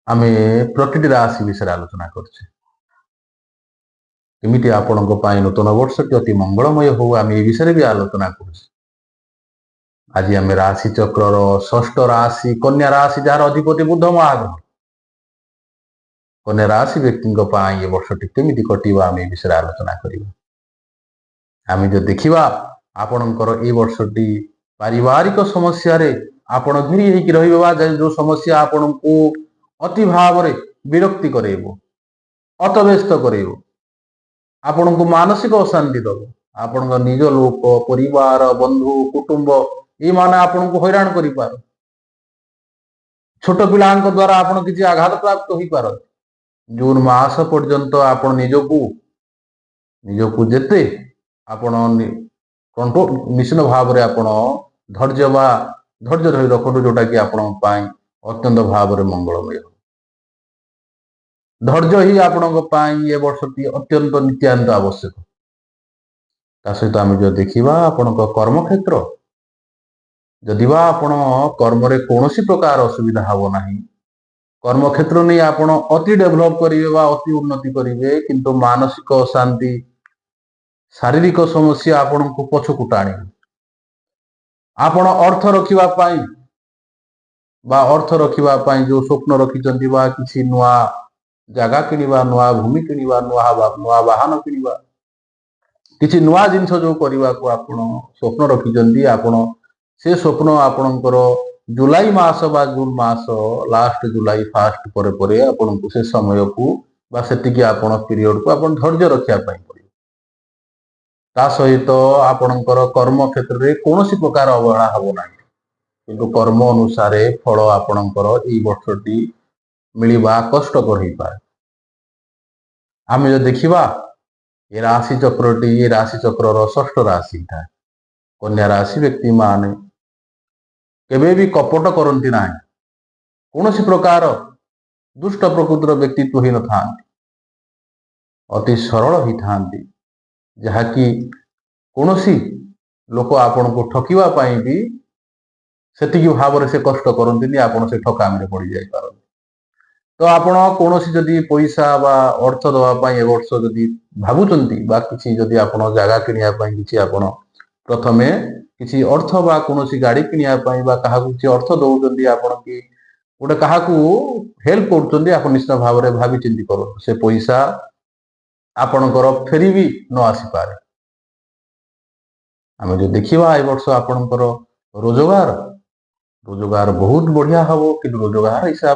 ଆମେ ପ୍ରତିଟି ରାଶି ବିଷୟରେ ଆଲୋଚନା କରୁଛେ। କେମିତି ଆପଣଙ୍କ ପାଇଁ ନୂତନ ବର୍ଷଟି ଅତି ମଙ୍ଗଳମୟ ହଉ ଆମେ ଏ ବିଷୟରେ ବି ଆଲୋଚନା କରୁଛେ। ଆଜି ଆମେ ରାଶି ଚକ୍ରର ଷଷ୍ଠ ରାଶି କନ୍ୟା ରାଶି, ଯାହାର ଅଧିପତି ବୁଧ ମହାଗ୍ରହ। କନ୍ୟା ରାଶି ବ୍ୟକ୍ତିଙ୍କ ପାଇଁ ଏ ବର୍ଷଟି କେମିତି କଟିବ ଆମେ ଏ ବିଷୟରେ ଆଲୋଚନା କରିବା। ଆମେ ଯଦି ଦେଖିବା ଆପଣଙ୍କର ଏଇ ବର୍ଷଟି ପାରିବାରିକ ସମସ୍ୟାରେ ଆପଣ ଘେରି ହେଇକି ରହିବେ, ବା ଯୋଉ ସମସ୍ୟା ଆପଣଙ୍କୁ ଅତି ଭାବରେ ବିରକ୍ତି କରେଇବ, ଅତବ୍ୟସ୍ତ କରେଇବ, ଆପଣଙ୍କୁ ମାନସିକ ଅଶାନ୍ତି ଦବ। ଆପଣଙ୍କ ନିଜ ଲୋକ, ପରିବାର, ବନ୍ଧୁ, କୁଟୁମ୍ବ ଏମାନେ ଆପଣଙ୍କୁ ହଇରାଣ କରିପାର। ଛୋଟ ପିଲାଙ୍କ ଦ୍ୱାରା ଆପଣ କିଛି ଆଘାତ ପ୍ରାପ୍ତ ହୋଇପାରନ୍ତି। ଜୁନ ମାସ ପର୍ଯ୍ୟନ୍ତ ଆପଣ ନିଜକୁ ଯେତେ ଆପଣ ନିଶ୍ଚିତ ଭାବରେ ଆପଣ ଧୈର୍ଯ୍ୟ ଧରି ରଖନ୍ତୁ, ଯୋଉଟା କି ଆପଣଙ୍କ ପାଇଁ ଅତ୍ୟନ୍ତ ଭାବରେ ମଙ୍ଗଳମୟ। ଧୈର୍ଯ୍ୟ ହିଁ ଆପଣଙ୍କ ପାଇଁ ଏ ବର୍ଷଟି ଅତ୍ୟନ୍ତ ନିତ୍ୟାନ୍ତ ଆବଶ୍ୟକ। ତା ସହିତ ଆମେ ଯଦି ଦେଖିବା ଆପଣଙ୍କ କର୍ମକ୍ଷେତ୍ର, ଯଦି ବା ଆପଣ କର୍ମରେ କୌଣସି ପ୍ରକାର ଅସୁବିଧା ହବ ନାହିଁ, କର୍ମକ୍ଷେତ୍ର ନେଇ ଆପଣ ଅତି ଡେଭଲପ କରିବେ ବା ଅତି ଉନ୍ନତି କରିବେ, କିନ୍ତୁ ମାନସିକ ଅଶାନ୍ତି, ଶାରୀରିକ ସମସ୍ୟା ଆପଣଙ୍କୁ ପଛକୁ ଟାଣିବ। ଆପଣ ଅର୍ଥ ରଖିବା ପାଇଁ ଯୋଉ ସ୍ୱପ୍ନ ରଖିଛନ୍ତି, ବା କିଛି ନୂଆ ଜାଗା କିଣିବା, ନୂଆ ଭୂମି କିଣିବା, ନୂଆ ବାହନ କିଣିବା, କିଛି ନୂଆ ଜିନିଷ ଯୋଉ କରିବାକୁ ଆପଣ ସ୍ୱପ୍ନ ରଖିଛନ୍ତି, ଆପଣ ସେ ସ୍ୱପ୍ନ ଆପଣଙ୍କର ଜୁଲାଇ ମାସ ବା ଜୁନ ମାସ ଲାଷ୍ଟ, ଜୁଲାଇ ଫାଷ୍ଟ ପରେ ଆପଣଙ୍କୁ ସେ ସମୟକୁ ବା ସେତିକି ଆପଣ ପିରିୟଡକୁ ଆପଣ ଧୈର୍ଯ୍ୟ ରଖିବା ପାଇଁ ପଡିବ। ତା ସହିତ ଆପଣଙ୍କର କର୍ମ କ୍ଷେତ୍ରରେ କୌଣସି ପ୍ରକାର ଅବହେଳା ହବ ନାହିଁ, କିନ୍ତୁ କର୍ମ ଅନୁସାରେ ଫଳ ଆପଣଙ୍କର ଏଇ ବର୍ଷଟି ମିଳିବା କଷ୍ଟକର ହେଇପାରେ। ଆମେ ଯଦି ଦେଖିବା ଏ ରାଶି ଚକ୍ରର ଷଷ୍ଠ ରାଶି ଥାଏ। କନ୍ୟା ରାଶି ବ୍ୟକ୍ତି ମାନେ କେବେ ବି କପଟ କରନ୍ତି ନାହିଁ, କୌଣସି ପ୍ରକାର ଦୁଷ୍ଟ ପ୍ରକୃତିର ବ୍ୟକ୍ତିତ୍ୱ ହେଇନଥାନ୍ତି, ଅତି ସରଳ ହେଇଥାନ୍ତି, ଯାହାକି କୌଣସି ଲୋକ ଆପଣଙ୍କୁ ଠକିବା ପାଇଁ ବି ସେତିକି ଭାବରେ ସେ କଷ୍ଟ କରନ୍ତିନି, ଆପଣ ସେ ଠକାମିରେ ପଡିଯାଇପାରନ୍ତି। ତ ଆପଣ କୌଣସି ଯଦି ପଇସା ବା ଅର୍ଥ ଦେବା ପାଇଁ ଏ ବର୍ଷ ଯଦି ଭାବୁଛନ୍ତି, ବା କିଛି ଯଦି ଆପଣ ଜାଗା କିଣିବା ପାଇଁ କିଛି ଆପଣ ପ୍ରଥମେ କିଛି ଅର୍ଥ ବା କୌଣସି ଗାଡି କିଣିବା ପାଇଁ ବା କାହାକୁ କିଛି ଅର୍ଥ ଦଉଛନ୍ତି, ଆପଣ କି ଗୋଟେ କାହାକୁ ହେଲ୍ପ କରୁଛନ୍ତି, ଆପଣ ନିଶ୍ଚିତ ଭାବରେ ଭାବି ଚିନ୍ତି କରନ୍ତୁ। ସେ ପଇସା ଆପଣଙ୍କର ଫେରି ବି ନ ଆସିପାରେ। ଆମେ ଯଦି ଦେଖିବା ଏ ବର୍ଷ ଆପଣଙ୍କର ରୋଜଗାର ବହୁତ ବଢିଆ ହବ, କିନ୍ତୁ ରୋଜଗାର ହିସାବ